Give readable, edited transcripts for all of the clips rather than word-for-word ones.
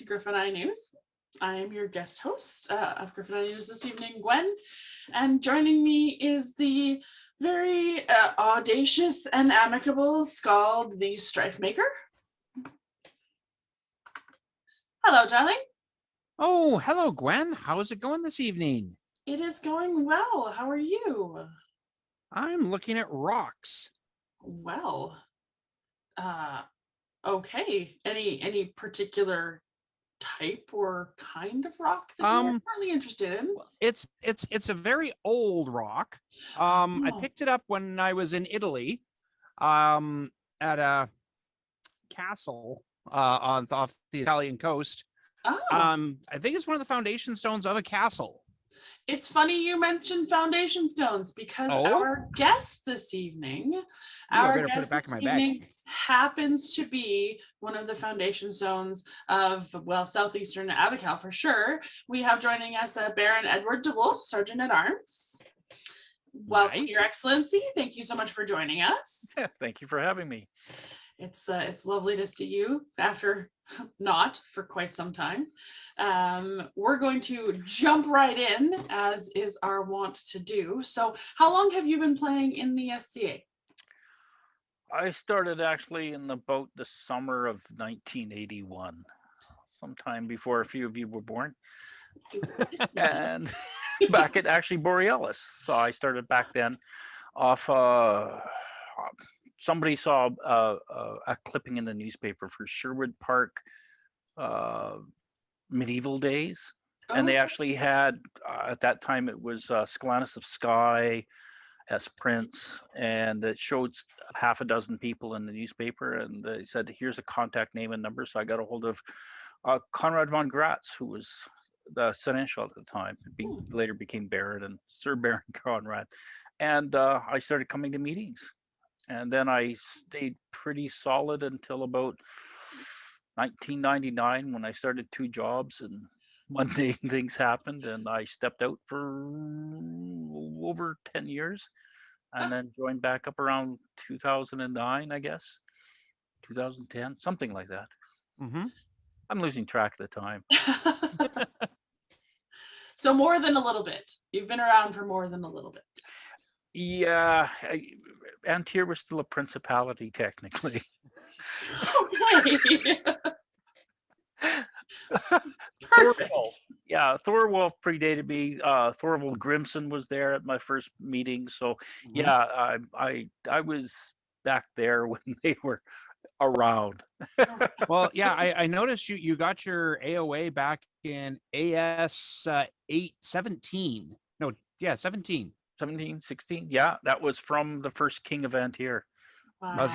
to Griffin Eye News. I am your guest host of Griffin Eye News this evening, Gwen, and joining me is the very audacious and amicable Scald the Strife Maker. Hello, darling. Oh, hello, Gwen. How is it going this evening? It is going well. How are you? I'm looking at rocks. Well, okay. Any particular type or kind of rock that you're really interested in? It's a very old rock. I picked it up when I was in Italy, at a castle off the Italian coast. Oh. I think it's one of the foundation stones of a castle. It's funny you mentioned foundation stones because our guest this evening, happens to be one of the foundation stones of, well, southeastern Avacal for sure. We have joining us Baron Edward Dewulf, Sergeant at Arms. Welcome, Your Excellency. Thank you so much for joining us. Yeah, thank you for having me. It's lovely to see you after not for quite some time. We're going to jump right in, as is our wont to do. So how long have you been playing in the SCA? I started actually in about the summer of 1981, sometime before a few of you were born. And back at actually Borealis. So I started back then off somebody saw a clipping in the newspaper for Sherwood Park medieval days. And they actually had, at that time, it was Sigelhundas of Skye as Prince, and it showed half a dozen people in the newspaper, and they said, here's a contact name and number. So I got a hold of Conrad von Gratz, who was the seneschal at the time, later became Baron, and Sir Baron Conrad. And I started coming to meetings. And then I stayed pretty solid until about 1999 when I started 2 jobs, and one day things happened and I stepped out for over 10 years and then joined back up around 2009, I guess, 2010, something like that. I'm losing track of the time. So more than a little bit. You've been around for more than a little bit. Yeah, An Tir was still a principality technically. Okay. Perfect. Thorwolf predated me. Thorvald Grimson was there at my first meeting. So yeah, I was back there when they were around. Well, yeah, I noticed you got your AOA back in AS 817. No, yeah, 17. 17, 16. Yeah, that was from the first King of An Tir. Wow.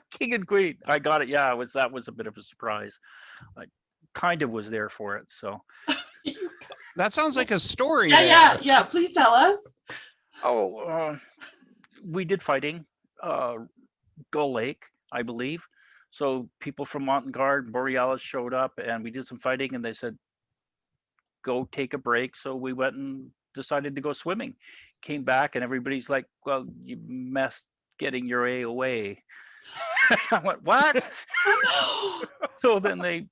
King and Queen. I got it. Yeah, that was a bit of a surprise. I kind of was there for it. So that sounds like a story. Yeah. Please tell us. We did fighting, Gull Lake, I believe. So people from Montagnard, Borealis showed up, and we did some fighting, and they said, go take a break. So we went and decided to go swimming. Came back, and everybody's like, well, you messed getting your AOA. I went, what? So then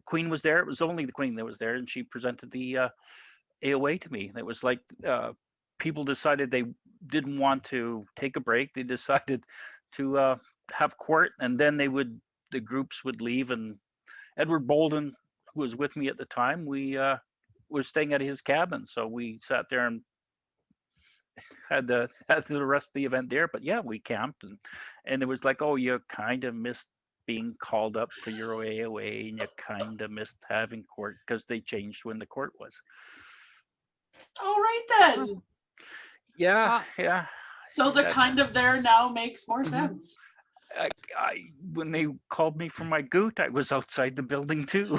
Queen was there. It was only the Queen that was there, and she presented the AOA to me. It was like people decided they didn't want to take a break. They decided to have court, and then the groups would leave. And Edward Bolden, who was with me at the time, we were staying at his cabin, so we sat there and had the rest of the event there. But yeah, we camped, and it was like, oh, you kind of missed being called up for your AOA, and you kind of missed having court because they changed when the court was. All right then. Yeah. So the kind of there now makes more sense. When they called me for my goot, I was outside the building too.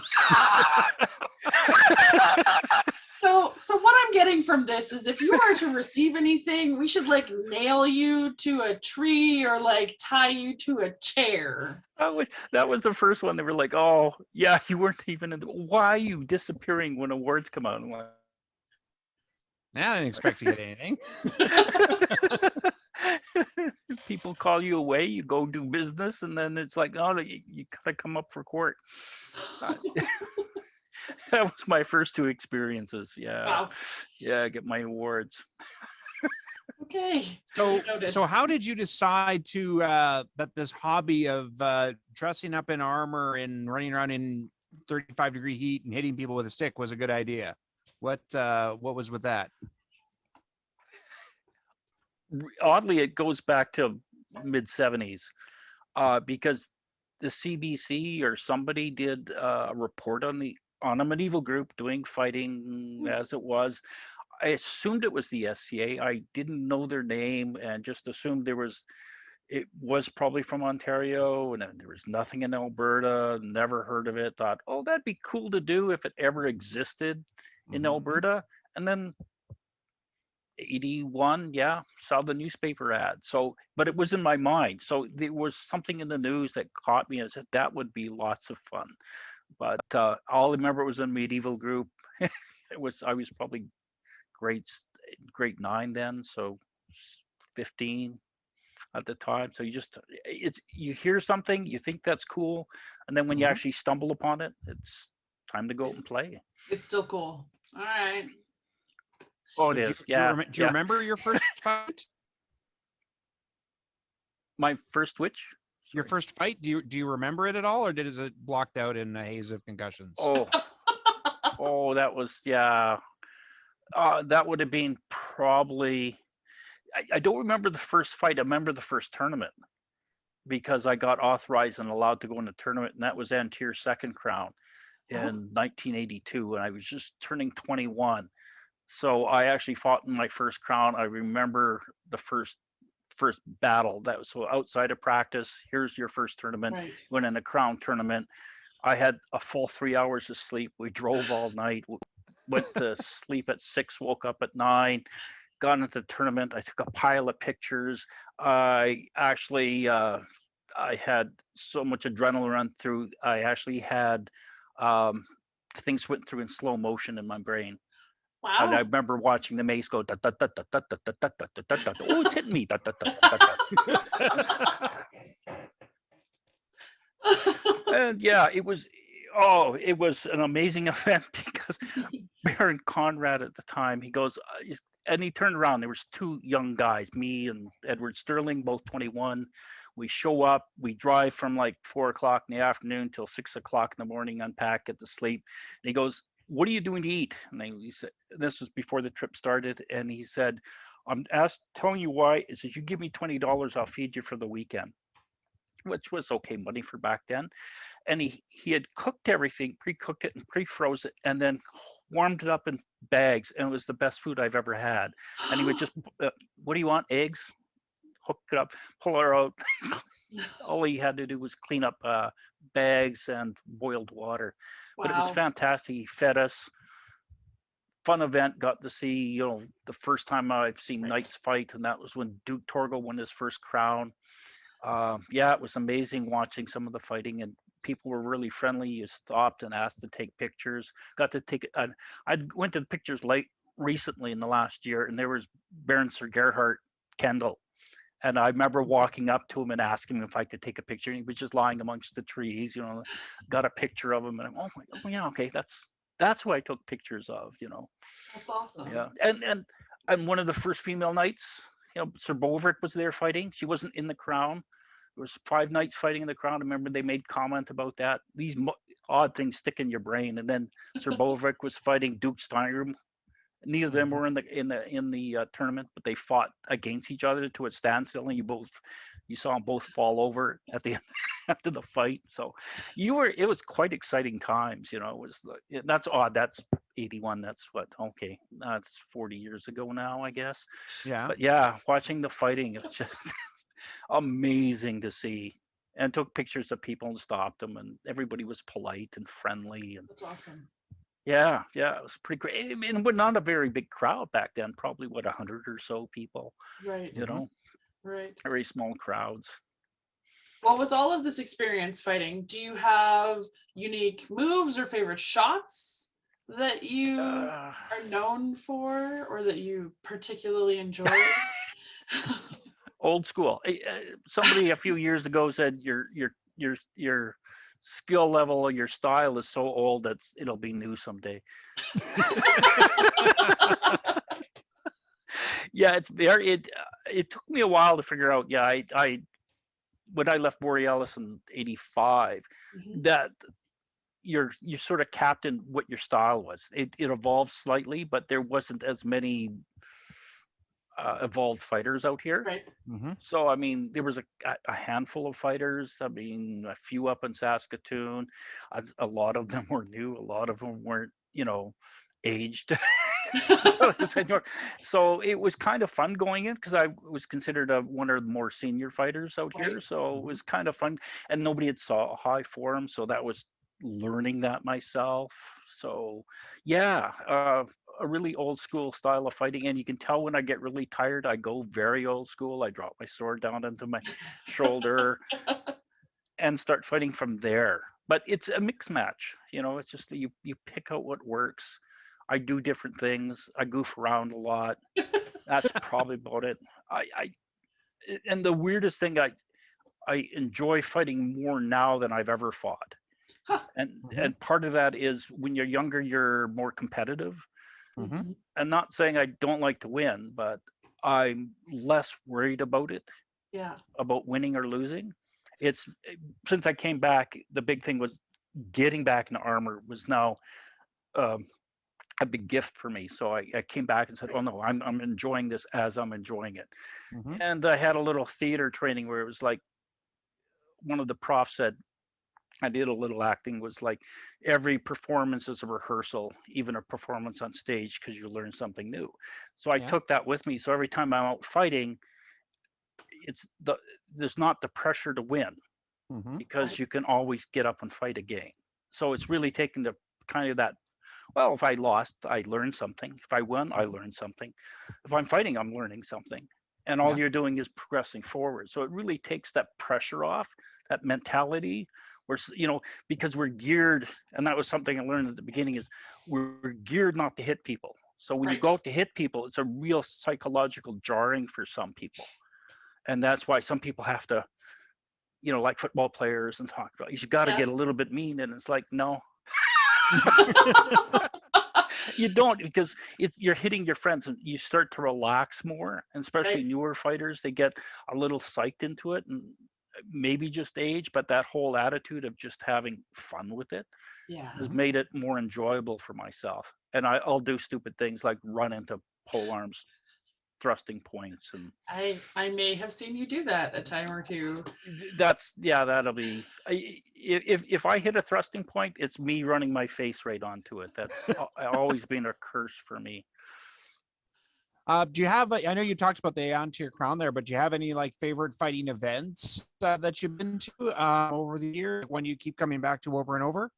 So what I'm getting from this is, if you are to receive anything, we should like nail you to a tree or like tie you to a chair. That was the first one. They were like, oh yeah, you weren't even why are you disappearing when awards come out? I'm like, I didn't expect to get anything. People call you away, you go do business, and then it's like, oh, you gotta come up for court. Uh, that was my first two experiences. Yeah, Wow. yeah, I get my awards. Okay. So, Noted. so how did you decide to that this hobby of dressing up in armor and running around in 35-degree heat and hitting people with a stick was a good idea? What was with that? Oddly, it goes back to mid 70s, because the CBC or somebody did a report on a medieval group doing fighting as it was. I assumed it was the SCA. I didn't know their name and just assumed it was probably from Ontario, and then there was nothing in Alberta, never heard of it. Thought, oh, that'd be cool to do if it ever existed in Alberta. And then 81, yeah, saw the newspaper ad. So, but it was in my mind. So there was something in the news that caught me and said that would be lots of fun. But all I remember, it was a medieval group. I was probably grade 9 then, so 15 at the time. So you hear something, you think that's cool, and then when you actually stumble upon it, it's time to go out and play. It's still cool. All right. Oh, So it is. Yeah. Do you remember your first fight? My first which? Your Sorry. first fight? Do you remember it at all, or is it blocked out in a haze of concussions? Oh, that was, yeah. That would have been probably. I don't remember the first fight. I remember the first tournament because I got authorized and allowed to go in the tournament, and that was An Tir second crown in 1982, and I was just turning 21. So I actually fought in my first crown. I remember the first battle. That was so outside of practice. Here's your first tournament. Right. Went in a crown tournament. I had a full 3 hours of sleep. We drove all night. Went to sleep at 6. Woke up at 9. Got into the tournament. I took a pile of pictures. I actually I had so much adrenaline run through. I actually had things went through in slow motion in my brain. And I Wow. remember watching the mace go, da, da, da, da, da, da, da, da, da, da, da, da. Oh, it's hitting me. Da, da, da, da, da. And yeah, it was an amazing event because Baron Conrad at the time, he goes, and he turned around. There was 2 young guys, me and Edward Sterling, both 21. We show up, we drive from like 4 o'clock in the afternoon till 6 o'clock in the morning, unpack, get to sleep. And he goes, what are you doing to eat? And he said, this was before the trip started. And he said, I'm telling you why. He says, you give me $20, I'll feed you for the weekend, which was okay money for back then. And he had cooked everything, pre-cooked it and pre-froze it, and then warmed it up in bags. And it was the best food I've ever had. And he would just, what do you want? Eggs? Hook it up, pull her out. All he had to do was clean up bags and boiled water. But it was Wow. fantastic. He fed us. Fun event. Got to see, the first time I've seen knights fight, and that was when Duke Torgo won his first crown. Yeah, it was amazing watching some of the fighting, and people were really friendly. You stopped and asked to take pictures. Got to take it. I went to the pictures recently in the last year, and there was Baron Sir Gerhard Kendall. And I remember walking up to him and asking him if I could take a picture. And he was just lying amongst the trees, got a picture of him. And I'm, oh my God, yeah, okay, that's who I took pictures of, That's awesome. Yeah, and one of the first female knights, Sir Boverick was there fighting. She wasn't in the crown. There was 5 knights fighting in the crown. I remember they made comment about that. These odd things stick in your brain. And then Sir Boverick was fighting Duke Steinrum. Neither of them were in the tournament, but they fought against each other to a standstill, and you saw them both fall over at the end after the fight. So it was quite exciting times. It was that's odd. That's 81. That's what? Okay, that's 40 years ago now, I guess. Yeah. But yeah, watching the fighting, it's just amazing to see. And took pictures of people and stopped them, and everybody was polite and friendly. And That's awesome. yeah, it was pretty great. I mean, we're not a very big crowd back then. Probably 100 or so people. Right. Right. Very small crowds. Well, with all of this experience fighting, do you have unique moves or favorite shots that you Uh, are known for or that you particularly enjoy? Old school. Somebody a few years ago said your skill level or your style is so old that it'll be new someday. Yeah, it's very. It took me a while to figure out. Yeah, I when I left Borealis in '85, Mhm. that you sort of captain what your style was. It evolved slightly, but there wasn't as many evolved fighters out here. Right. Mm-hmm. So I mean, there was a handful of fighters. I mean, a few up in Saskatoon. A lot of them were new. A lot of them weren't, aged. So it was kind of fun going in because I was considered one of the more senior fighters out Right. here. So it Mhm. was kind of fun, and nobody had saw a high for him, so that was learning that myself. So yeah, a really old school style of fighting, and you can tell when I get really tired, I go very old school. I drop my sword down into my shoulder and start fighting from there. But it's a mixed match, it's just that you pick out what works. I do different things. I goof around a lot. That's probably about it. And the weirdest thing, I enjoy fighting more now than I've ever fought. Huh. And Mhm. and part of that is when you're younger, you're more competitive. Mhm. Mhm. And not saying I don't like to win, but I'm less worried Yeah. about winning or losing. It's since I came back, the big thing was getting back into armor was now um, a big gift for me. So I came back and said, "Oh Right. no, I'm enjoying this as I'm enjoying it." Mhm. And I had a little theater training where it was like one of the profs said, I did a little acting, was like every performance is a rehearsal, even a performance on stage, because you learn something new. So I Yeah. took that with me. So every time I'm out fighting, it's there's not the pressure to win Mhm. because Right. you can always get up and fight again. So it's really taking the kind of that, well, if I lost, I learned something. If I won, I learned something. If I'm fighting, I'm learning something. And all Yeah. you're doing is progressing forward. So it really takes that pressure off, that mentality where, because we're geared, and that was something I learned at the beginning, is we're geared not to hit people. So when you Right. go out to hit people, it's a real psychological jarring for some people. And that's why some people have to, like football players and talk about, you got to Yeah. get a little bit mean. And it's like, no, you don't, because you're hitting your friends and you start to relax more, and especially Right. newer fighters, they get a little psyched into it, and maybe just age, but that whole attitude of just having fun with it Yeah. has Mhm. made it more enjoyable for myself. And I'll do stupid things like run into pole arms thrusting points, and I may have seen you do that a time or two. that'll be if I hit a thrusting point, it's me running my face right onto it. That's always been a curse for me. Do you have? I know you talked about the An Tir crown there, but do you have any like favorite fighting events that you've been to over the year? One you keep coming back to over and over?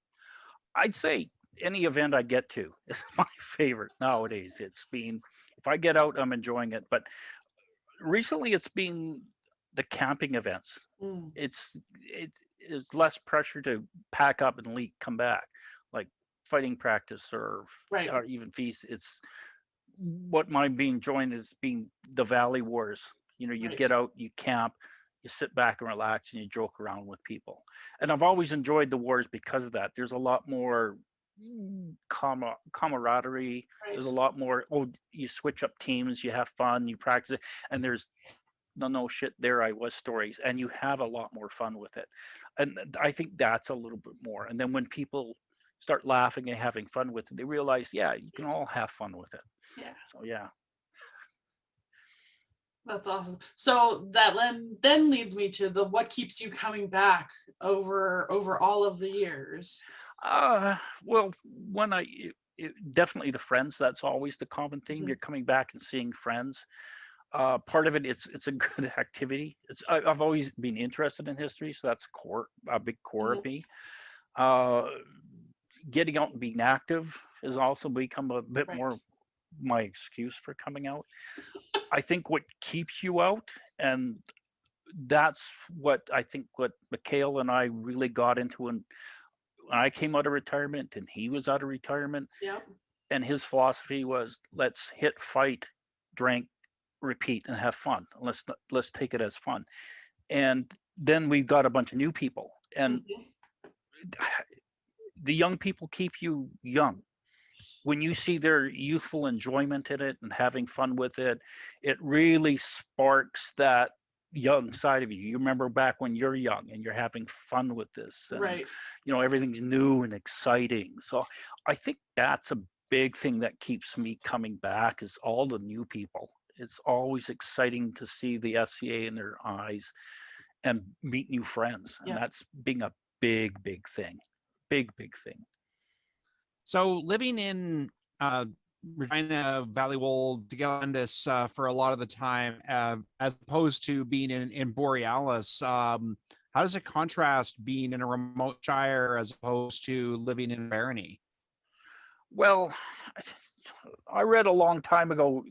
I'd say any event I get to is my favorite nowadays. It's been, if I get out, I'm enjoying it. But recently, it's been the camping events. Mm. It's less pressure to pack up and come back, like fighting practice Right. or even feast. It's what my being joined is being the Valley Wars. You Right. get out, you camp, you sit back and relax, and you joke around with people. And I've always enjoyed the wars because of that. There's a lot more camaraderie. Right. There's a lot more. Oh, you switch up teams, you have fun, you practice it, and there's no shit. There I was stories, and you have a lot more fun with it. And I think that's a little bit more. And then when people start laughing and having fun with it, they realize, yeah, you can all have fun with it. Yeah. So yeah. That's awesome. So that then leads me to the what keeps you coming back over all of the years. Well, when definitely the friends. That's always the common theme. Mhm. You're coming back and seeing friends. Part of it, it's a good activity. I've always been interested in history, so that's a big core of Mhm. me. Uh, Getting out and being active has also become a bit Right. more my excuse for coming out. I think what keeps you out, and that's what I think what Mikhail and I really got into when I came out of retirement and he was out of retirement. Yep. And his philosophy was let's hit, fight, drink, repeat and have fun. Let's take it as fun. And then we've got a bunch of new people, and Mhm. the young people keep you young. When you see their youthful enjoyment in it and having fun with it, it really sparks that young side of you. You remember back when you're young and you're having fun with this, and Right. everything's new and exciting. So I think that's a big thing that keeps me coming back, is all the new people. It's always exciting to see the SCA in their eyes and meet new friends, and Yeah. that's being a big thing. Big thing. So living in Regina Valley Wold, Sigelhundas for a lot of the time, as opposed to being in Borealis, how does it contrast being in a remote shire as opposed to living in barony? Well, I read a long time ago,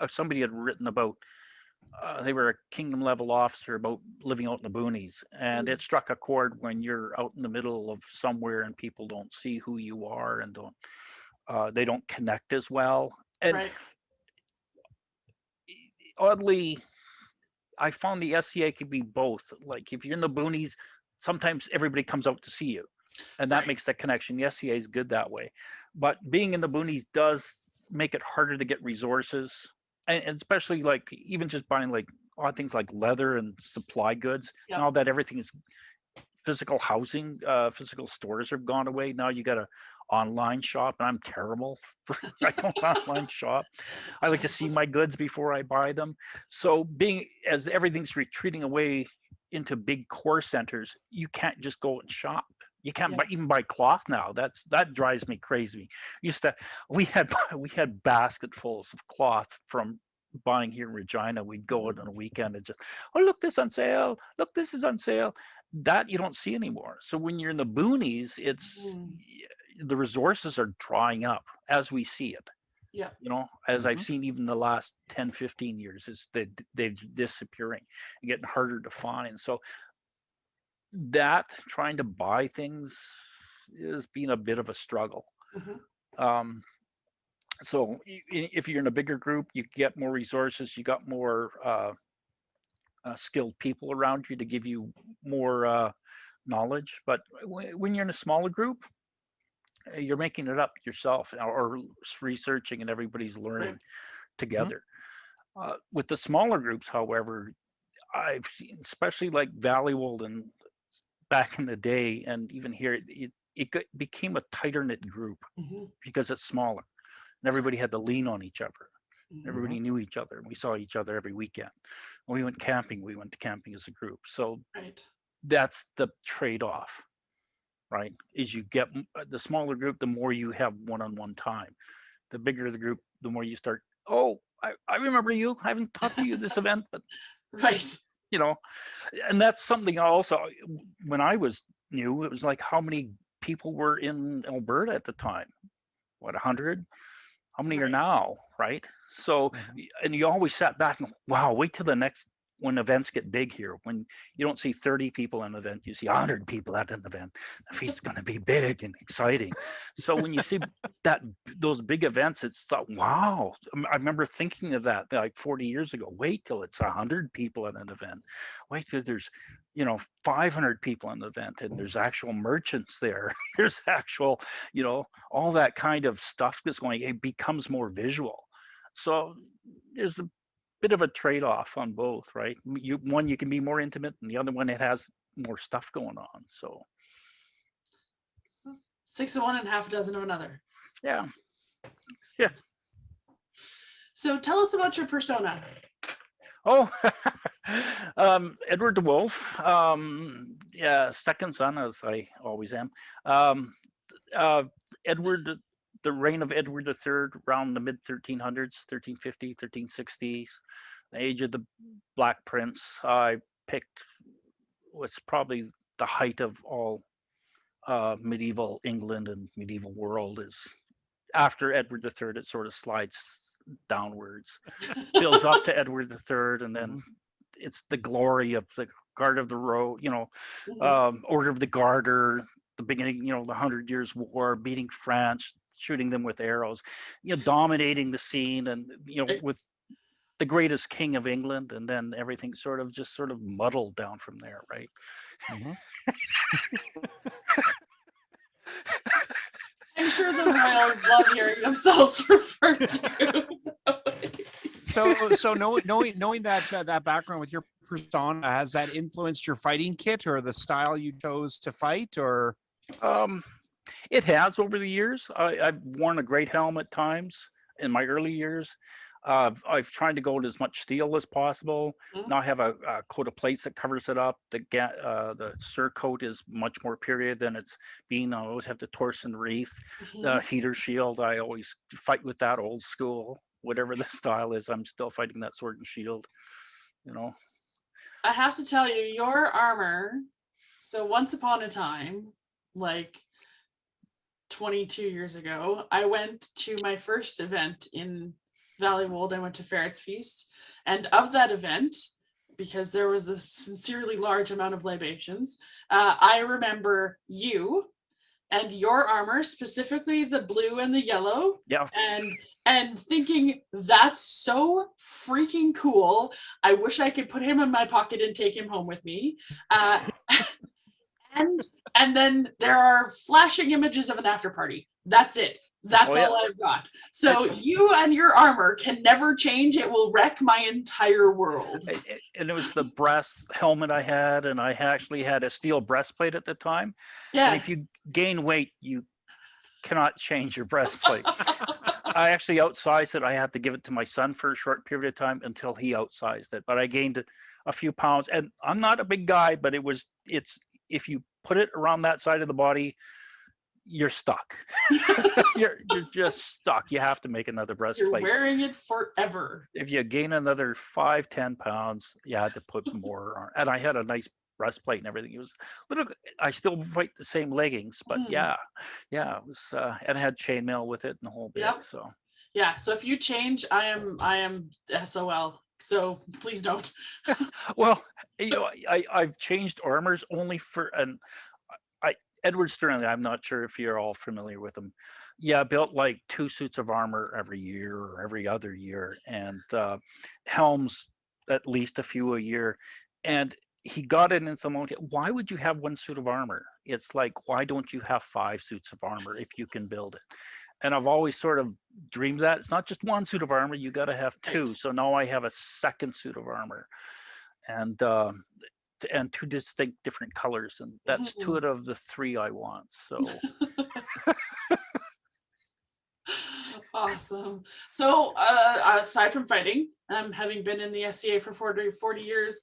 somebody had written about, they were a kingdom level officer, about living out in the boonies, and it struck a chord when you're out in the middle of somewhere and people don't see who you are and they don't connect as well. And Right. oddly, I found the SCA could be both. Like if you're in the boonies, sometimes everybody comes out to see you, and that Right. makes that connection. The SCA is good that way, but being in the boonies does make it harder to get resources, and especially like even just buying like odd things like leather and supply goods. Yep. Now that everything is physical housing, physical stores have gone away. Now you got to online shop, and I'm terrible for I don't online shop. I like to see my goods before I buy them. So being as everything's retreating away into big core centers, you can't just go and shop. You can't Yeah. buy, even buy cloth now. That drives me crazy. Used to we had we had basketfuls of cloth from buying here in Regina. We'd go out on a weekend and just, oh look, this on sale. Look, this is on sale. That you don't see anymore. So when you're in the boonies, it's Mm. the resources are drying up as we see it. Yeah. As I've Mhm. seen even the last 10, 15 years, is they're disappearing and getting harder to find. So that trying to buy things is being a bit of a struggle. Mhm. Um, so if you're in a bigger group, you get more resources, you got more skilled people around you to give you more knowledge. But when you're in a smaller group, you're making it up yourself, or researching, and everybody's Right. learning together. With the smaller groups, however, I've seen, especially like Valleywold and back in the day, and even here, became a tighter knit group Mhm. because it's smaller, and everybody had to lean on each other. Mhm. Everybody knew each other. We saw each other every weekend. When we went camping, we went to camping as a group. So Right. that's the trade-off, right? Is you get the smaller group, the more you have one-on-one time. The bigger the group, the more you start, oh, I remember you. I haven't talked to you at this event, but Right. you know, and that's something also, when I was new, it was like how many people were in Alberta at the time? What, 100? How many are Right. now, right? So, Mhm. and you always sat back and, wow, wait till the next, when events get big here, when you don't see 30 people in an event, you see 100 people at an event. The feast's going to be big and exciting. So when you see that, those big events, it's thought, wow. I remember thinking of that like 40 years ago. Wait till it's 100 people at an event. Wait till there's 500 people in the event, and there's actual merchants there. There's actual, all that kind of stuff that's going, it becomes more visual. So there's a bit of a trade-off on both, right? You can be more intimate, and the other one, it has more stuff going on. So 6 of one and half a dozen of another. yeah. Excellent. So tell us about your persona. Oh, Edward Dewulf, yeah, second son, as I always am. Um, uh, Edward, the reign of Edward III, around the mid 1300s, 1350, 1360s, the age of the Black Prince. I picked what's probably the height of all medieval England and medieval world, is after Edward III, it sort of slides downwards, builds up to Edward III, and then Mhm. it's the glory of the Guard of the Road, Mhm. Order of the Garter, the beginning, the 100 Years' War, beating France, shooting them with arrows, dominating the scene, and Right. with the greatest king of England, and then everything sort of muddled down from there, right? Mhm. I'm sure the royals love hearing themselves referred to. So knowing that that background with your persona, has that influenced your fighting kit or the style you chose to fight? Or Um, it has over the years. I've worn a great helm at times in my early years. I've tried to go to as much steel as possible. Mhm. Now I have a coat of plates that covers it up. The surcoat is much more period than it's been. I always have the torsion wreath, the Mhm. heater shield. I always fight with that old school. Whatever the style is, I'm still fighting that sword and shield. You know. I have to tell you, your armor. So once upon a time, like 22 years ago, I went to my first event in Valley Wold. I went to Ferret's Feast, and of that event, because there was a sincerely large amount of libations, I remember you and your armor, specifically the blue and the yellow, Yeah. and thinking that's so freaking cool. I wish I could put him in my pocket and take him home with me. Uh, and and then there are flashing images of an after party. That's it. That's Oh yeah. all I've got. So you and your armor can never change. It will wreck my entire world. And it was the brass helmet I had, and I actually had a steel breastplate at the time. And if Yes. you gain weight, you cannot change your breastplate. I actually outsized it. I had to give it to my son for a short period of time until he outsized it. But I gained a few pounds, and I'm not a big guy, but it's if you put it around that side of the body, you're stuck. you're just stuck. You have to make another You're breastplate. wearing it forever. If you gain another 5-10 pounds, you had to put more on. And I had a nice breastplate and everything. It was little. I still fight the same leggings, but Hmm. yeah, it was. And I had chainmail with it and the whole bit. Yep. So Yeah. So if you change, I am SOL. So please don't. well, I've changed armors only for I Edward Sterling. I'm not sure if you're all familiar with him. Yeah, built like 2 suits of armor every year or every other year, and helms at least a few a year. And he got it into the moment. Why would you have 1 suit of armor? It's like, why don't you have 5 suits of armor if you can build it? And I've always sort of dreamed that it's not just 1 suit of armor, you got to have two. Right. So now I have a second suit of armor, and 2 distinct different colors, and that's two Mhm. out of the 3 I want. So Awesome. So, aside from fighting, having been in the SCA for 40 years,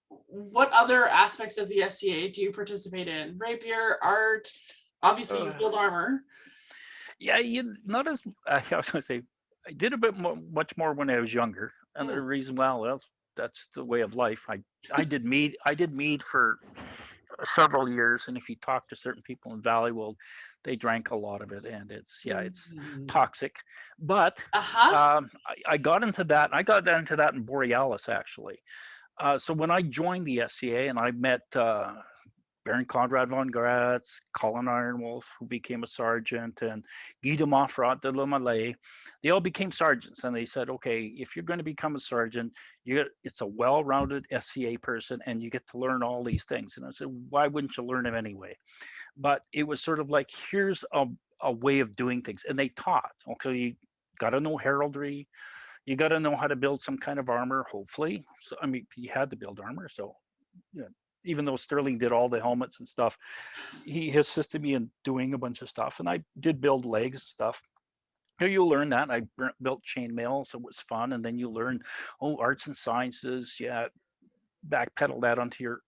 what other aspects of the SCA do you participate in? Rapier, art, obviously you uh, build armor. yeah, you not as I was gonna say, I did a bit much more when I was younger, and the Mm. reason, well, that's the way of life. I did mead for several years, and if you talk to certain people in Valley World, they drank a lot of it, and it's Mhm. toxic. But Uh-huh. I got into that. I got into that in Borealis actually. So when I joined the SCA and I met Baron Conrad von Gratz, Colin Ironwolf, who became a sergeant, and Guy de Montfort de la Mallet, they all became sergeants. And they said, okay, if you're going to become a sergeant, it's a well-rounded SCA person, and you get to learn all these things. And I said, why wouldn't you learn them anyway? But it was sort of like, here's a way of doing things. And they taught, okay, you got to know heraldry. You got to know how to build some kind of armor, hopefully. So, I mean, you had to build armor. So, you know, even though Sterling did all the helmets and stuff, he assisted me in doing a bunch of stuff. And I did build legs and stuff. Here you learn that. I built chainmail, so it was fun. And then you learn, arts and sciences. Yeah, backpedal that onto your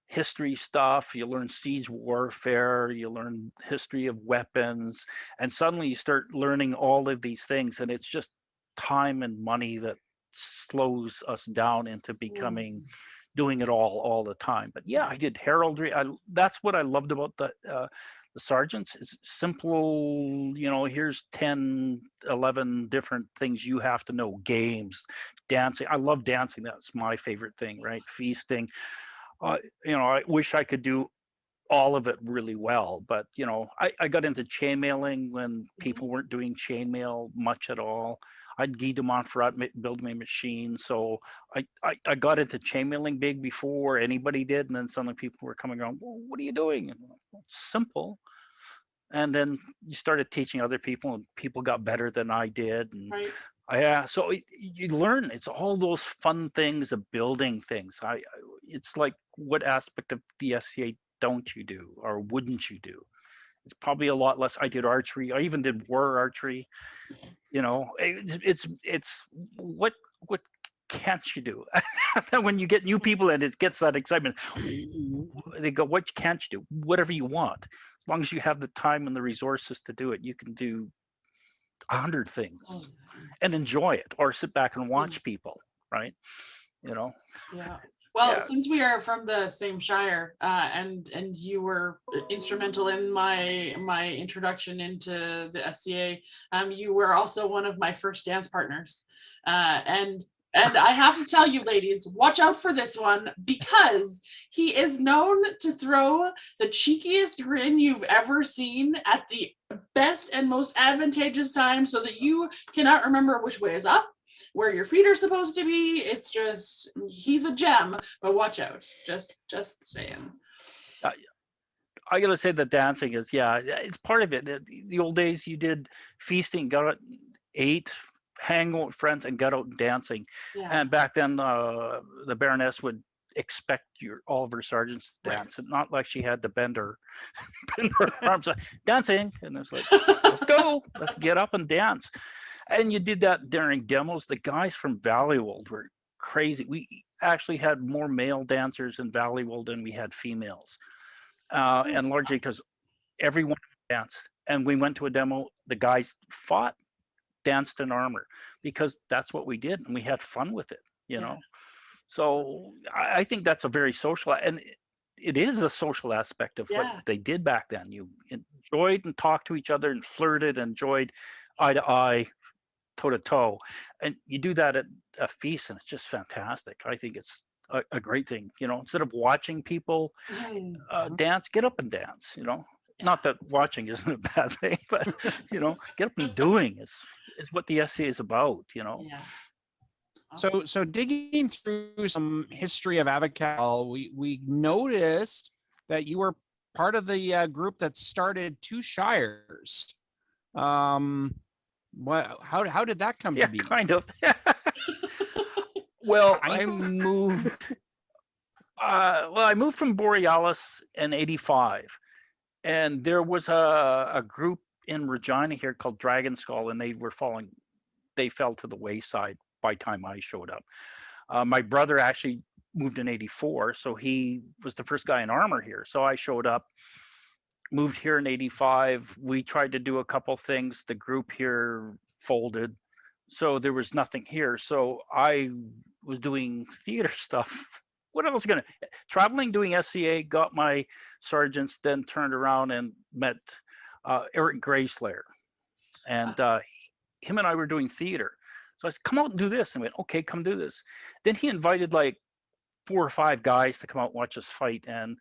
history stuff. You learn siege warfare. You learn history of weapons. And suddenly you start learning all of these things. And it's just time and money that slows us down into becoming Mm. doing it all the time. But yeah, I did heraldry. That's what I loved about the sergeants. Is simple, here's 10, 11 different things you have to know. Games, dancing. I love dancing. That's my favorite thing, right? Feasting. I wish I could do all of it really well, but I got into chainmailing when Mhm. people weren't doing chainmail much at all. I'd Guy de Montferrat build my machine. So I got into chainmailing big before anybody did. And then suddenly people were coming around, well, what are you doing? And I'm like, well, it's simple. And then you started teaching other people, and people got better than I did. And Right. yeah, so you learn. It's all those fun things of building things. It's like, what aspect of the SCA don't you do, or wouldn't you do? It's probably a lot less. I did archery. I even did war archery. You know, it's what can't you do? When you get new people and it gets that excitement, they go, what can't you do? Whatever you want. As long as you have the time and the resources to do it, you can do 100 things and enjoy it, or sit back and watch people, right? You know. Yeah. Well, Yeah. since we are from the same shire, and you were instrumental in my introduction into the SCA, you were also one of my first dance partners, and I have to tell you, ladies, watch out for this one, because he is known to throw the cheekiest grin you've ever seen at the best and most advantageous time, so that you cannot remember which way is up, where your feet are supposed to be. It's just, he's a gem, but watch out. Just saying. I gotta say the dancing is, yeah, it's part of it. The old days, you did feasting, got out, ate, hang out with friends, and got out and dancing. Yeah. And back then, the Baroness would expect all of her sergeants to Right. dance. And not like she had to bend her arms, like, dancing. And it's like, let's go, let's get up and dance. And you did that during demos. The guys from Valleywold were crazy. We actually had more male dancers in Valleywold than we had females. And largely because everyone danced. And we went to a demo, the guys fought, danced in armor, because that's what we did, and we had fun with it, you know. So I think that's a very social, and it is a social aspect of what they did back then. You enjoyed and talked to each other and flirted, enjoyed eye to eye, toe to toe, and you do that at a feast, and it's just fantastic. I think it's a great thing, you know. Instead of watching people dance, get up and dance, you know. Not that watching isn't a bad thing, but you know, get up and doing is what the SCA is about, you know. Yeah. So digging through some history of Avacal, we noticed that you were part of the group that started 2 shires. How did that come to be? Kind of. Well, I moved. I moved from Borealis in '85, and there was a group in Regina here called Dragon Skull, and they fell to the wayside by the time I showed up. My brother actually moved in '84, so he was the first guy in armor here. So I showed up, moved here in '85. We tried to do a couple things. The group here folded, so there was nothing here. So I was doing theater stuff. What else gonna traveling, doing SCA, got my sergeants, then turned around and met Eric Grayslayer, and him and I were doing theater. So I said, come out and do this. And I went, okay, come do this. Then he invited like 4 or 5 guys to come out and watch us fight. And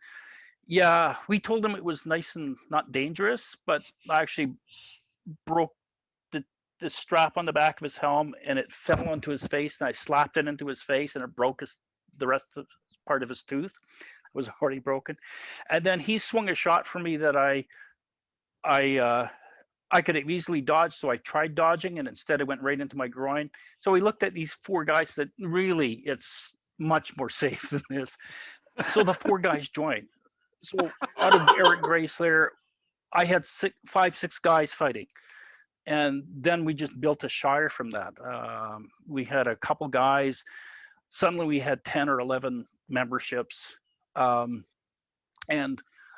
yeah, we told him it was nice and not dangerous, but I actually broke the strap on the back of his helm, and it fell onto his face, and I slapped it into his face, and it broke the rest of part of his tooth. It was already broken. And then he swung a shot for me that I could have easily dodged, so I tried dodging, and instead it went right into my groin. So he looked at these 4 guys and said, really, it's much more safe than this. So the 4 guys joined. So out of Eric Grayslayer, I had 5, 6 guys fighting. And then we just built a shire from that. We had a couple guys. Suddenly we had 10 or 11 memberships. And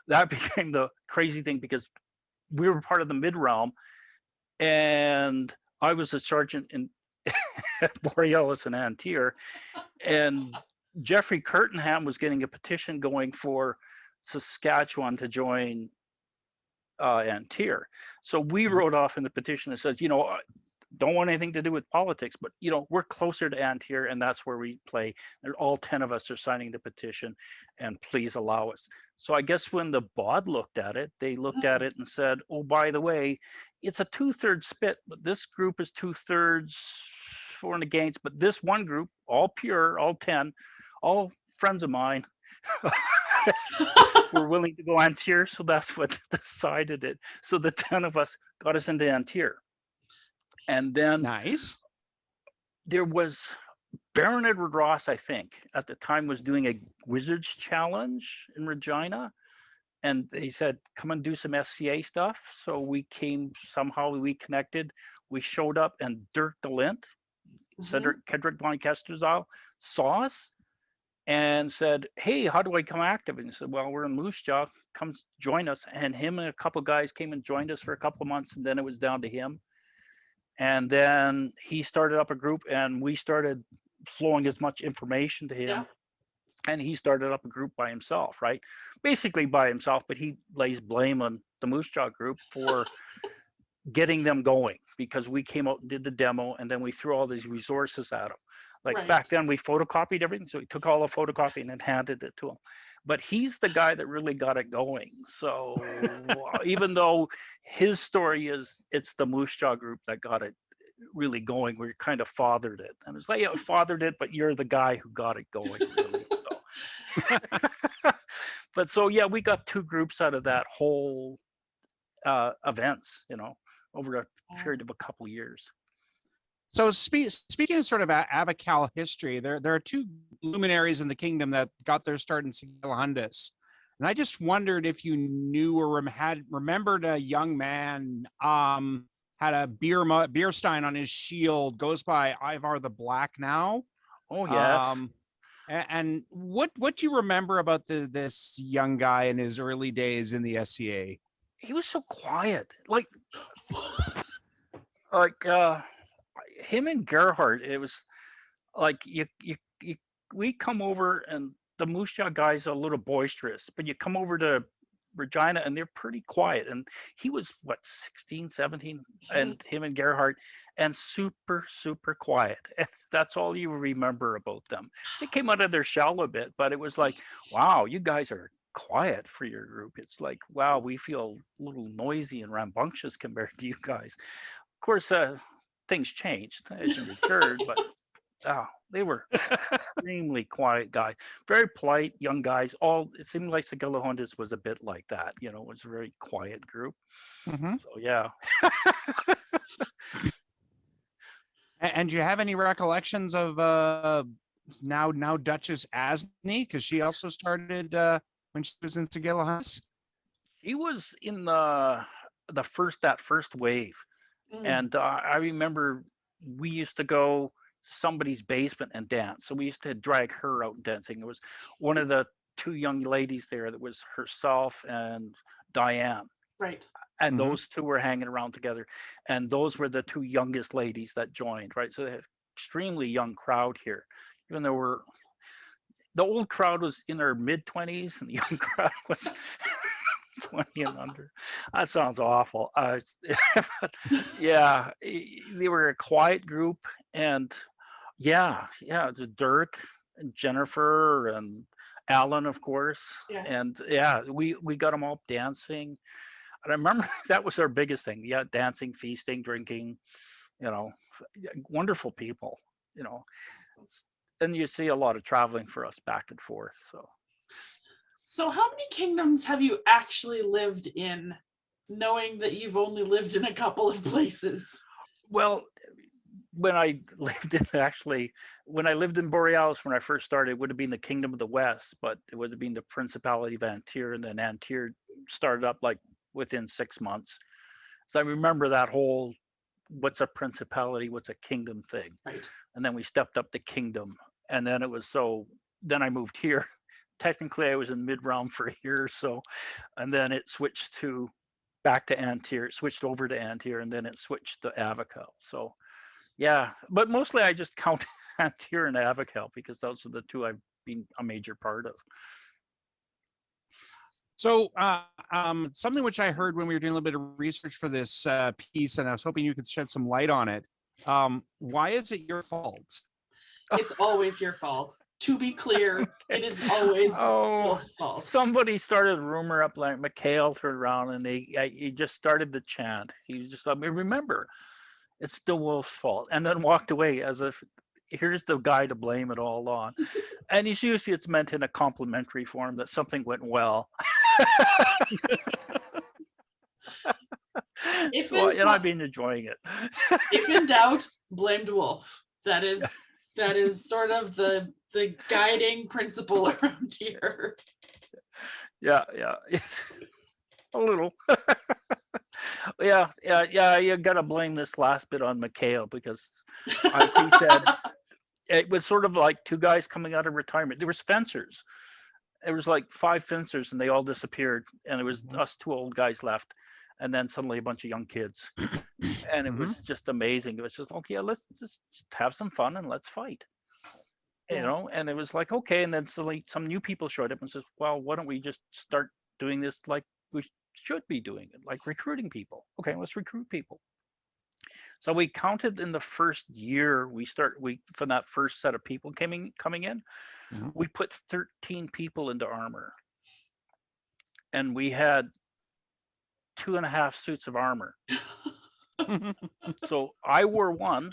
that became the crazy thing, because we were part of the mid-realm, and I was a sergeant in Borealis and An Tir, and Jeffrey Curtinham was getting a petition going for Saskatchewan to join An Tir. So we wrote off in the petition that says, you know, don't want anything to do with politics, but you know, we're closer to An Tir, and that's where we play. And all 10 of us are signing the petition, and please allow us. So I guess when the BOD looked at it, they looked at it and said, oh, by the way, it's a 2/3 split, but this group is 2/3 for and against. But this one group, all pure, all 10, all friends of mine, were willing to go An Tir, so that's what decided it. So the 10 of us got us into An Tir. And then Nice. there was Baron Edward Ross, I think, at the time was doing a Wizards Challenge in Regina. And they said, come and do some SCA stuff. So we came, somehow we connected. We showed up, and Dirk de Lint, Cedric Kedrick von Kesterzaal, saw us and said, hey, how do I come active? And he said, well, we're in Moose Jaw, come join us. And him and a couple guys came and joined us for a couple of months, and then it was down to him. And then he started up a group, and we started flowing as much information to him. Yeah. And he started up a group by himself, right? Basically by himself, but he lays blame on the Moose Jaw group for getting them going, because we came out and did the demo, and then we threw all these resources at him. Like Right. back then we photocopied everything, so we took all the photocopying and handed it to him. But he's the guy that really got it going. So even though his story is it's the Moose Jaw group that got it really going, we kind of fathered it. And it's like, yeah, fathered it, but you're the guy who got it going. Really. So. But so yeah, we got 2 groups out of that whole events, over a period of a couple years. So speaking of sort of Avacal history, there are 2 luminaries in the kingdom that got their start in Sigelhundas. And I just wondered if you knew or had remembered a young man had a beer stein on his shield, goes by Ivar the Black now. Oh yes. And what do you remember about this young guy in his early days in the SCA? He was so quiet, like him and Gerhard. It was like we come over, and the Moose Jaw guys are a little boisterous, but you come over to Regina and they're pretty quiet. And he was what, 16, 17, and him and Gerhard, and super quiet. And that's all you remember about them. They came out of their shell a bit, but it was like, wow, you guys are quiet for your group. It's like, wow, we feel a little noisy and rambunctious compared to you guys. Of course, things changed as you matured, but they were extremely quiet guys, very polite young guys. It seemed like Sigelhundas was a bit like that. It was a very quiet group. Mm-hmm. So yeah. And do you have any recollections of now Dutchess Asney, because she also started when she was in Sigelhundas? She was in that first wave. And I remember we used to go to somebody's basement and dance. So we used to drag her out dancing. It was one of the 2 young ladies there that was herself and Diane. Right. And those 2 were hanging around together. And those were the 2 youngest ladies that joined, right? So they had an extremely young crowd here. Even though the old crowd was in their mid-20s and the young crowd was 20 and under. That sounds awful. Yeah, they were a quiet group, and the Dirk and Jennifer and Alan, of course. Yes. And yeah, we got them all dancing. And I remember that was our biggest thing. Yeah, dancing, feasting, drinking, wonderful people, And you see a lot of traveling for us back and forth. So how many kingdoms have you actually lived in, knowing that you've only lived in a couple of places? Well, when I lived in Borealis, when I first started, it would have been the Kingdom of the West, but it would have been the Principality of An Tir, and then An Tir started up like within 6 months. So I remember that whole, what's a principality, what's a kingdom thing. Right. And then we stepped up to kingdom, and then then I moved here. Technically, I was in mid-realm for a year or so, and then it switched back to An Tir. It switched over to An Tir, and then it switched to Avacal. So, yeah, but mostly I just count An Tir and Avacal because those are the 2 I've been a major part of. So something which I heard when we were doing a little bit of research for this piece, and I was hoping you could shed some light on it. Why is it your fault? It's always your fault. To be clear, it is always Oh, Wolf's fault. somebody started a rumor up like McHale turned around and he just started the chant. He was just like, remember, it's the wolf's fault, and then walked away as if here's the guy to blame it all on. And it's usually it's meant in a complimentary form that something went well. If So, in and I've fu- been enjoying it. if in doubt, blame Dewulf. That is sort of the guiding principle around here. Yeah, it's a little. Yeah. You gotta blame this last bit on McHale because, as he said, it was sort of like two guys coming out of retirement. There was fencers. There was like 5 fencers, and they all disappeared, and it was us 2 old guys left, and then suddenly a bunch of young kids, and it was just amazing. It was just okay. Let's just have some fun and let's fight. And it was like okay, and then suddenly some new people showed up and says, well, why don't we just start doing this like we should be doing it, like recruiting people. Okay, let's recruit people. So we counted in the first year we from that first set of people coming in, we put 13 people into armor, and we had 2.5 suits of armor. So I wore one,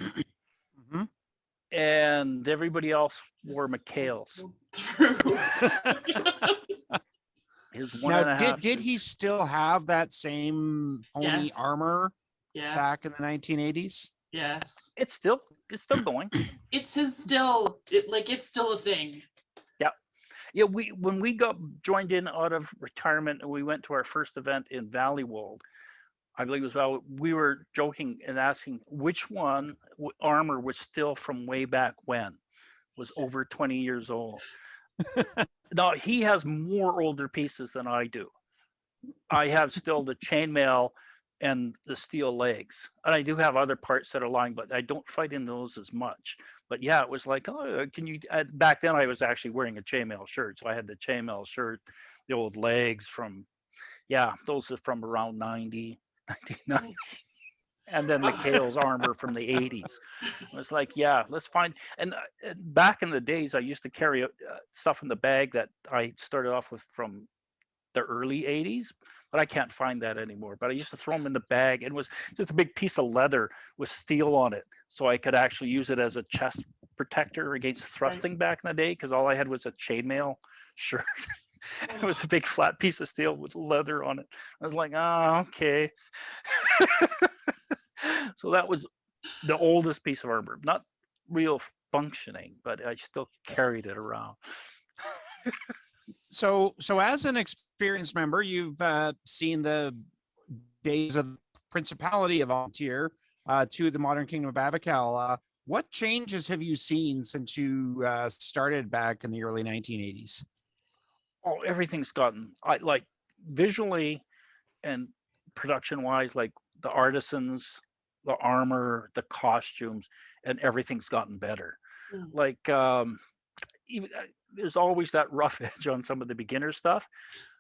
and everybody else wore McHale's. His one Now, and a half. did he still have that same pony Yes. armor Yes. back in the 1980s? Yes. It's still going. It's still a thing. Yeah, when we got joined in out of retirement and we went to our first event in Wold, I believe it was, we were joking and asking which one armor was still from way back when, was over 20 years old. Now he has more older pieces than I do. I have still the chainmail and the steel legs, and I do have other parts that are lying, but I don't fight in those as much. But yeah, it was like, oh, can you? Back then, I was actually wearing a chainmail shirt, so I had the chainmail shirt, the old legs from, yeah, those are from around 1990, and then McHale's armor from the 80s. It was like, yeah, let's find. And back in the days, I used to carry stuff in the bag that I started off with from the early 80s, but I can't find that anymore. But I used to throw them in the bag, and it was just a big piece of leather with steel on it, so I could actually use it as a chest protector against thrusting back in the day, because all I had was a chainmail shirt. It was a big flat piece of steel with leather on it. I was like, oh, okay. So that was the oldest piece of armor, not real functioning, but I still carried it around. So as an experienced member, you've seen the days of the Principality of An Tir to the modern Kingdom of Avacal. What changes have you seen since you started back in the early 1980s? Oh, everything's gotten, like visually and production wise, like the artisans, the armor, the costumes, and everything's gotten better. Like even there's always that rough edge on some of the beginner stuff,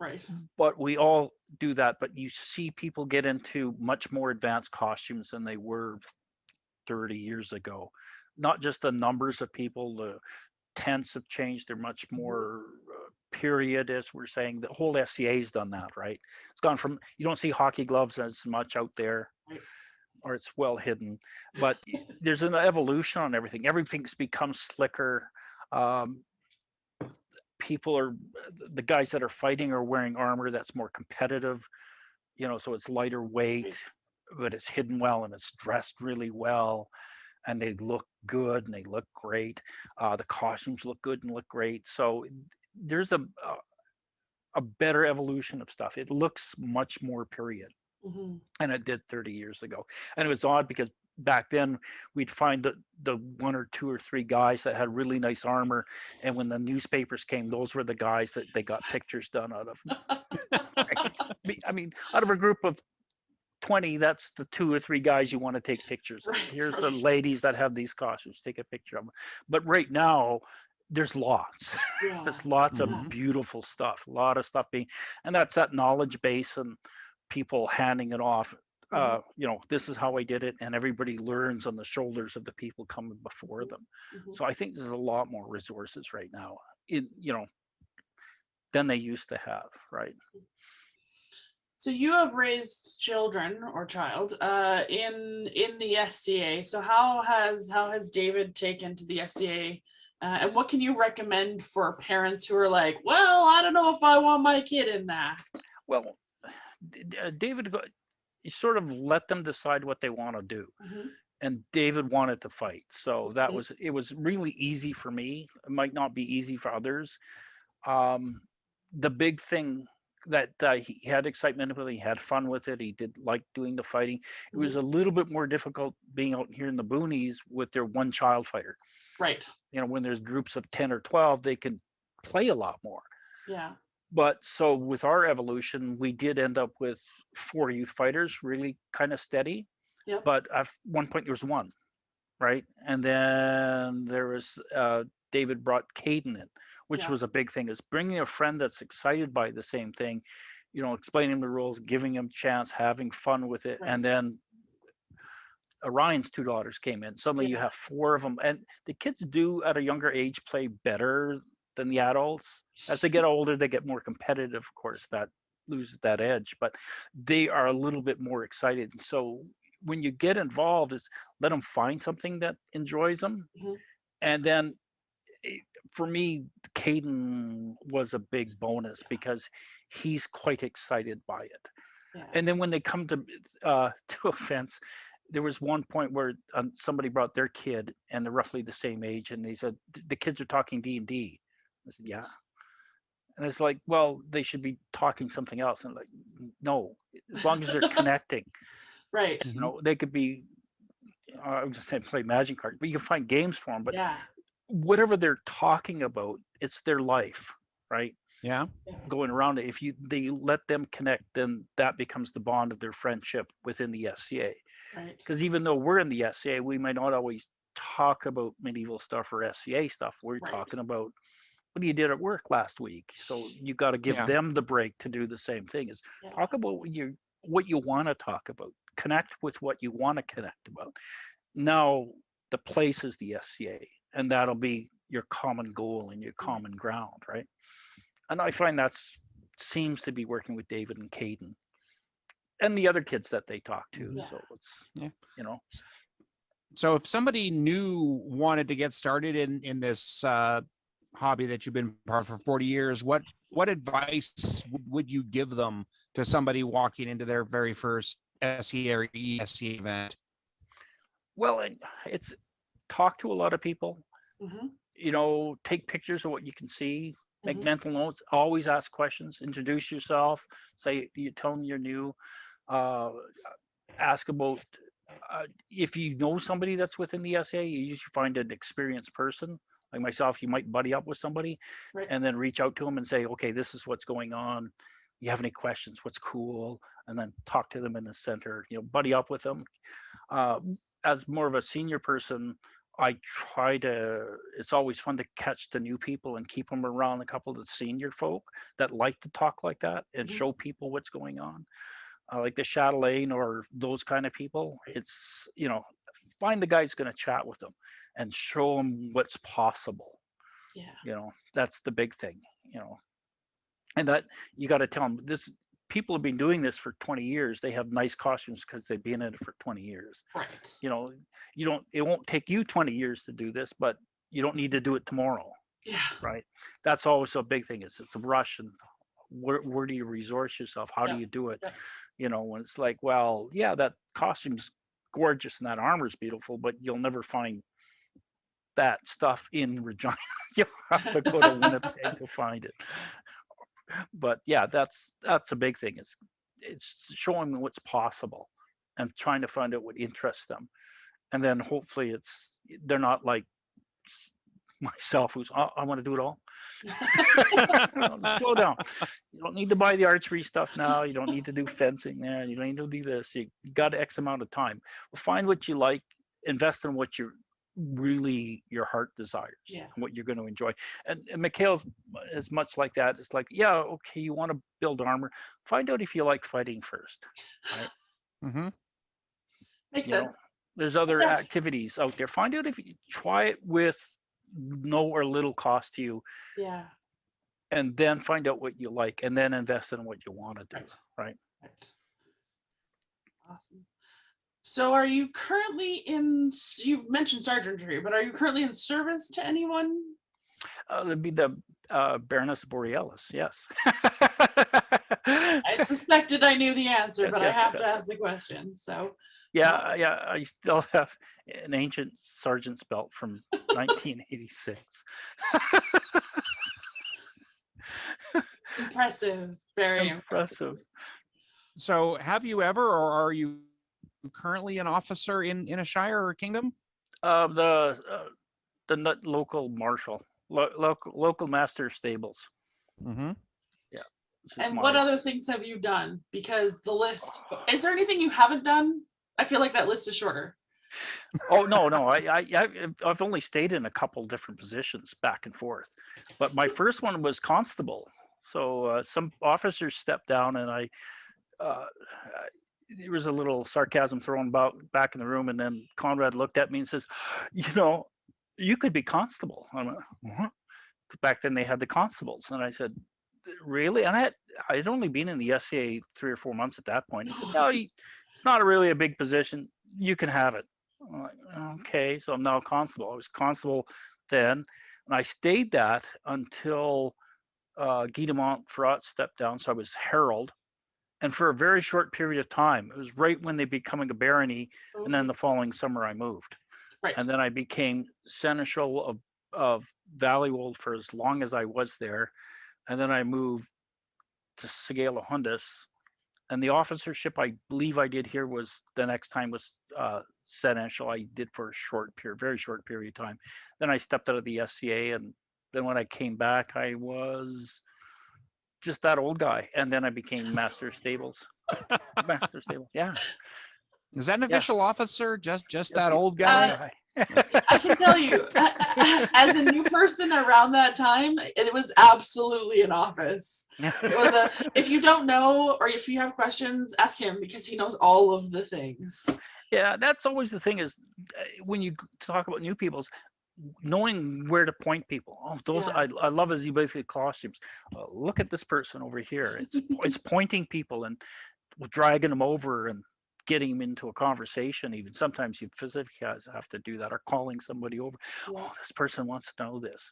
right? But we all do that. But you see people get into much more advanced costumes than they were 30 years ago. Not just the numbers of people, the tents have changed. They're much more period, as we're saying. The whole SCA's done that, right? It's gone from, you don't see hockey gloves as much out there, right, or it's well hidden. But there's an evolution on everything. Everything's become slicker. People are, the guys that are fighting are wearing armor that's more competitive, so it's lighter weight, but it's hidden well and it's dressed really well, and they look good and they look great. The costumes look good and look great. So there's a better evolution of stuff. It looks much more period, and it did 30 years ago. And it was odd because back then we'd find the 1 or 2 or 3 guys that had really nice armor, and when the newspapers came, those were the guys that they got pictures done out of. I mean, out of a group of 20, that's the 2 or 3 guys you want to take pictures of. Here's the ladies that have these costumes, take a picture of them. But right now there's lots. There's lots of beautiful stuff, a lot of stuff being, and that's that knowledge base and people handing it off. you know, this is how I did it, and everybody learns on the shoulders of the people coming before them. Mhm. So I think there's a lot more resources right now in, you know, than they used to have, right? So you have raised children or child in the SCA. So how has David taken to the SCA, and what can you recommend for parents who are like, well, I don't know if I want my kid in that. Well, David, you sort of let them decide what they want to do. Mhm. And David wanted to fight. So that Mhm. was, it was really easy for me. It might not be easy for others. Um, the big thing that he had excitement with, he had fun with it. He did like doing the fighting. It was a little bit more difficult being out here in the boonies with their one child fighter. Right. You know, when there's groups of 10 or 12, they can play a lot more. Yeah. But so with our evolution, we did end up with 4 youth fighters, really kind of steady. Yep. But at one point there was one, right? And then there was David brought Caden in, which Yeah. was a big thing. Is bringing a friend that's excited by the same thing, you know, explaining the rules, giving him chance, having fun with it, Right. and then Ryan's 2 daughters came in. Suddenly you Yeah. have 4 of them, and the kids do at a younger age play better than the adults. As they get older, they get more competitive. Of course, that loses that edge, but they are a little bit more excited. So when you get involved, is let them find something that enjoys them, Mhm. and then for me, Caden was a big bonus because he's quite excited by it. Yeah. And then when they come to offense, there was one point where somebody brought their kid, and they're roughly the same age, and they said the kids are talking D&D. I said, yeah. And it's like, well, they should be talking something else. And like, no, as long as they're connecting, Right. you know, they could be. I was just saying play magic cards, but you can find games for them. But Yeah. whatever they're talking about, it's their life, right? Yeah. Going around it. If they let them connect, then that becomes the bond of their friendship within the SCA. Right. Because even though we're in the SCA, we might not always talk about medieval stuff or SCA stuff. We're Right. talking about what you did at work last week. So you got to give Yeah. them the break to do the same thing. Is Yeah. talk about what you want to talk about. Connect with what you want to connect about. Now the place is the SCA, and that'll be your common goal and your common ground, right? And I find that's seems to be working with David and Caden and the other kids that they talk to. Yeah. So it's, Yeah. you know, So if somebody new wanted to get started in this hobby that you've been part of for 40 years, what advice would you give them to somebody walking into their very first SE or ESC event? well, it's talk to a lot of people, Mm-hmm. you know, take pictures of what you can see, make Mhm. mental notes, always ask questions, introduce yourself, say, you tell them you're new, uh, ask about, if you know somebody that's within the SA, you usually find an experienced person. Like myself, you might buddy up with somebody Right. and then reach out to them and say, okay, this is what's going on. You have any questions? What's cool? And then talk to them in the center, you know, buddy up with them. Uh, as more of a senior person, I try to, it's always fun to catch the new people and keep them around a couple of the senior folk that like to talk like that and Mhm. show people what's going on. Like the Chatelaine or those kind of people, it's, you know, find the guy's going to chat with them and show them what's possible. Yeah. You know, that's the big thing, you know, and that you got to tell them this. People have been doing this for 20 years. They have nice costumes because they've been in it for 20 years. Right. You know, you don't, it won't take you 20 years to do this, but you don't need to do it tomorrow, Yeah. right? That's always a big thing. It's a rush, and where do you resource yourself? How do Yeah. you do it? Yeah. You know, when it's like, well, yeah, that costume's gorgeous and that armor's beautiful, but you'll never find that stuff in Regina. You'll have to go to Winnipeg to find it. But yeah, that's a big thing. It's showing them what's possible and trying to find out what interests them. And then hopefully they're not like myself, who's, oh, I want to do it all. Slow down. You don't need to buy the archery stuff now. You don't need to do fencing there. You don't need to do this. You got X amount of time. Well, find what you like, invest in what you're really your heart desires, Yeah. and what you're going to enjoy. And Mikhail's is much like that. It's like, yeah, okay, you want to build armor. Find out if you like fighting first, right? Mm-hmm. Makes You know, sense. there's other Yeah. activities out there. Find out if you try it with no or little cost to you, Yeah. and then find out what you like, and then invest in what you want to do. Right. Right. Awesome. So are you currently you've mentioned sergeantry, but are you currently in service to anyone? It'd be the Baroness Borealis. Yes. I suspected I knew the answer, Yes, but I yes, have to yes. ask the question. So Yeah, yeah. I still have an ancient sergeant's belt from 1986. impressive. Very impressive. Impressive. So have you ever, or are you currently an officer in a shire or kingdom? The local marshal, local master of stables. Mm-hmm. Yeah. This is And what my other things have you done? Because the list, is there anything you haven't done? I feel like that list is shorter. Oh no, I've only stayed in a couple different positions back and forth, but my first one was constable. So some officers stepped down, and uh, there was a little sarcasm thrown about back in the room, and then Conrad looked at me and says, "You know, you could be constable." I went, "What?" Back then they had the constables, and I said, "Really?" And I'd only been in the SCA 3 or 4 months at that point. He said, "No, it's not really a big position. You can have it." I'm like, okay, so I'm now constable. I was constable then, and I stayed that until Guy de Montferrat stepped down, so I was herald. And for a very short period of time, it was right when they becoming a barony, and then the following summer I moved, Right. and then I became seneschal of Wold for as long as I was there, and then I moved to Sigelhundas, and the officership I believe I did here was the next time was seneschal. I did for a short period, very short period of time. Then I stepped out of the SCA, and then when I came back, I was just that old guy, and then I became master of stables. Master of stables, yeah. Is that an Yeah. official officer? Just that The old old guy? I can tell you, as a new person around that time, it was absolutely an office. It was if you don't know or if you have questions, ask him because he knows all of the things. Yeah, that's always the thing is when you talk about new people's knowing where to point people. Oh, those Yeah. I love as you basically costumes. Look at this person over here. It's pointing people and dragging them over and getting them into a conversation. Even sometimes you physically have to do that, or calling somebody over. Yeah. Oh, this person wants to know this,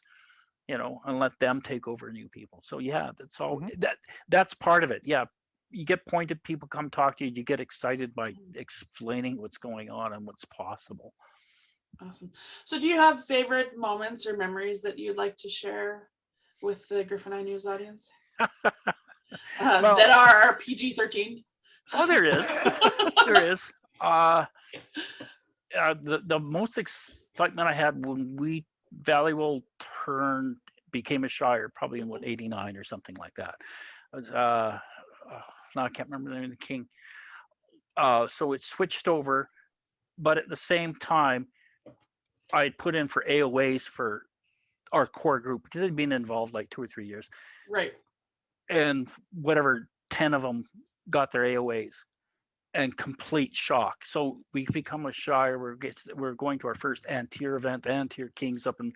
and let them take over new people. So yeah, that's all. That's part of it. Yeah, you get pointed. People come talk to you. You get excited by explaining what's going on and what's possible. Awesome. So do you have favorite moments or memories that you'd like to share with the Griffin Eye News audience? Well, that are PG-13? Oh, there is. There is. The most excitement I had when Wold became a shire, probably in 89 or something like that. It was now I can't remember the name of the king. So it switched over, but at the same time, I put in for AOAs for our core group because they'd been involved like 2 or 3 years, Right. and whatever 10 of them got their AOAs. And complete shock. So we become a shire. We're going to our first An Tir event, the An Tir Kings up in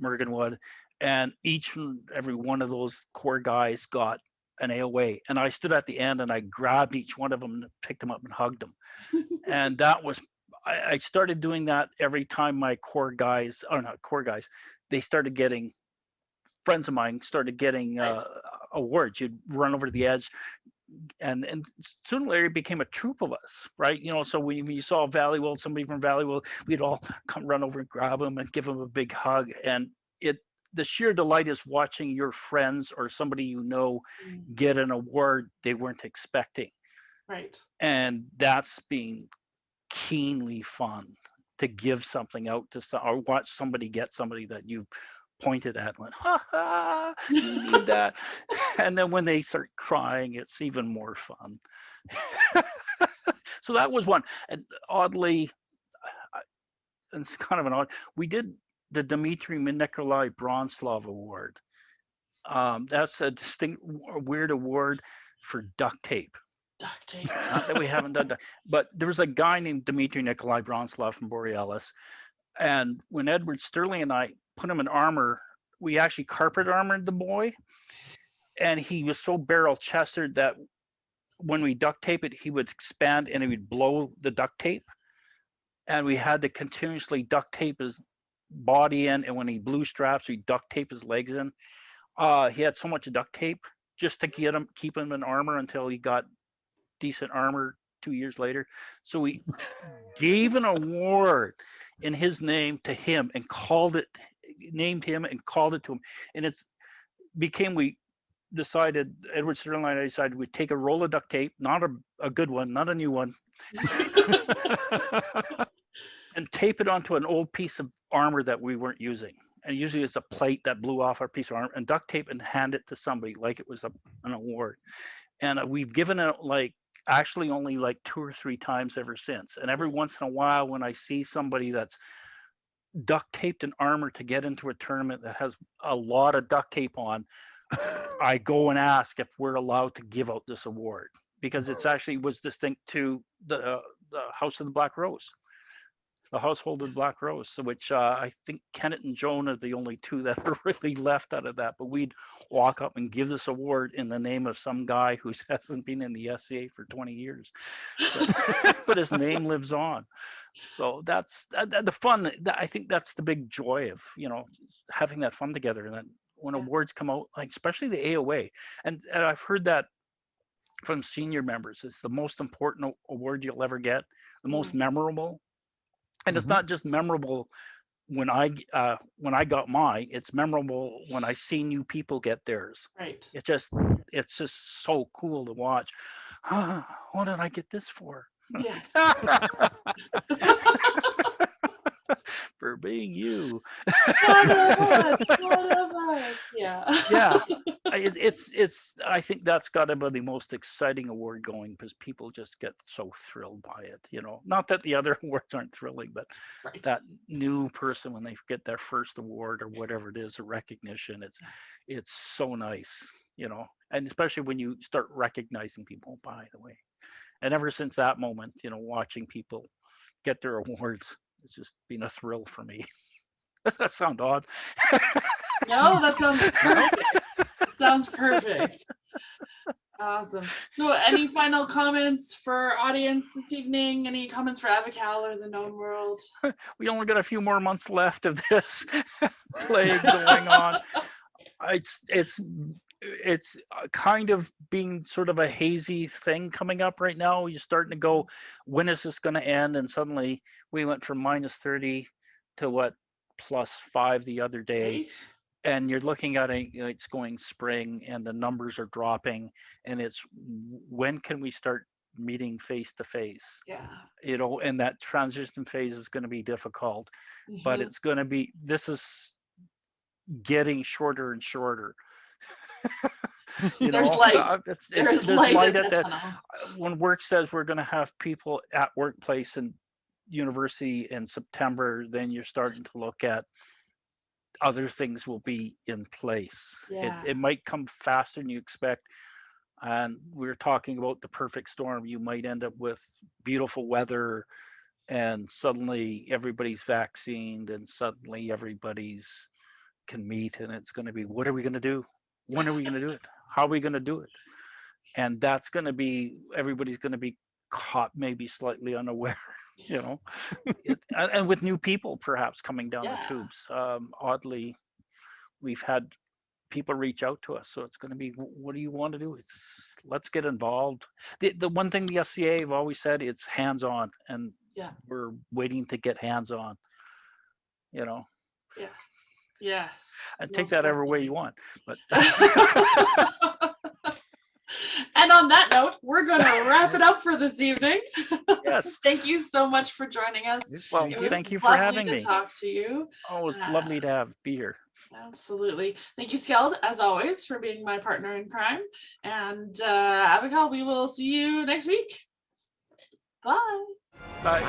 Morganwood, and each and every one of those core guys got an AOA. And I stood at the end and I grabbed each one of them and picked them up and hugged them. And that was I started doing that every time my core guys, or not core guys, they started getting friends of mine started getting awards. You'd run over to the edge, and soon Larry became a troop of us, right? So when you saw Wold, somebody from Wold, we'd all come run over and grab him and give him a big hug. And the sheer delight is watching your friends or somebody get an award they weren't expecting. Right. And that's being keenly fun to give something out to or watch somebody get somebody that you pointed at and went, ha ha, you need that. And then when they start crying, it's even more fun. So that was one. And oddly, and it's kind of an odd, we did the Dmitry Nikolai Bronslav Award. That's a distinct, weird award for duct tape. Duct tape. Not that we haven't done that, but there was a guy named Dmitry Nikolai Bronslav from Borealis, and when Edward Sterling and I put him in armor, we actually carpet armored the boy, and he was so barrel chested that when we duct tape it, he would expand and he would blow the duct tape, and we had to continuously duct tape his body in, and when he blew straps, we duct tape his legs in. He had so much duct tape just to keep him in armor until he got decent armor 2 years later. So we gave an award in his name to him and named him and called it to him. And we decided, Edward Sterling and I decided we'd take a roll of duct tape, not a good one, not a new one, and tape it onto an old piece of armor that we weren't using. And usually it's a plate that blew off our piece of armor, and duct tape and hand it to somebody like it was an award. And we've given it actually only 2 or 3 times ever since. And every once in a while, when I see somebody that's duct taped in armor to get into a tournament that has a lot of duct tape on, I go and ask if we're allowed to give out this award, because it's actually was distinct to the House of the Black Rose. The household of Black Rose, which I think Kenneth and Joan are the only 2 that are really left out of that. But we'd walk up and give this award in the name of some guy who hasn't been in the SCA for 20 years, but his name lives on. So that's the fun. I think that's the big joy of having that fun together. And then when awards come out, especially the AOA, and I've heard that from senior members, it's the most important award you'll ever get, the most memorable. And it's not just memorable when I got mine. It's memorable when I see new people get theirs. Right. It's just so cool to watch. What did I get this for? Yes. For being you. One of us. Yeah. Yeah. It's I think that's got to be the most exciting award going, because people just get so thrilled by it. Not that the other awards aren't thrilling, but Right. that new person, when they get their first award or whatever it is, a recognition, it's so nice, and especially when you start recognizing people, by the way. And ever since that moment, watching people get their awards, it's just been a thrill for me. Does that sound odd? No, that sounds perfect. Sounds perfect. Awesome. So any final comments for our audience this evening? Any comments for Avacal or the known world? We only got a few more months left of this plague going on. It's kind of being sort of a hazy thing coming up right now. You're starting to go, when is this going to end? And suddenly we went from -30 to +5 the other day. Right? And you're looking at it, it's going spring and the numbers are dropping, and it's when can we start meeting face to face? Yeah. And that transition phase is going to be difficult, but it's going to be, this is getting shorter and shorter. There's light. There's light at the tunnel. When work says we're going to have people at workplace and university in September, then you're starting to look at other things will be in place. Yeah. It might come faster than you expect. And we're talking about the perfect storm. You might end up with beautiful weather, and suddenly everybody's vaccinated, and suddenly everybody's can meet, and it's going to be, what are we going to do? When are we going to do it? How are we going to do it? And that's going to be, everybody's going to be caught maybe slightly unaware, and with new people perhaps coming down the tubes. Oddly, we've had people reach out to us, so it's going to be, what do you want to do? Let's get involved. The one thing the SCA have always said, it's hands-on, and we're waiting to get hands-on. Yes. And take that every way you want, but. And on that note, we're going to wrap it up for this evening. Yes. Thank you so much for joining us. Well, thank you for having me. Talk to you. Oh, it's lovely to be here. Absolutely. Thank you, Skeld, as always, for being my partner in crime. And Avacal, we will see you next week. Bye. Bye.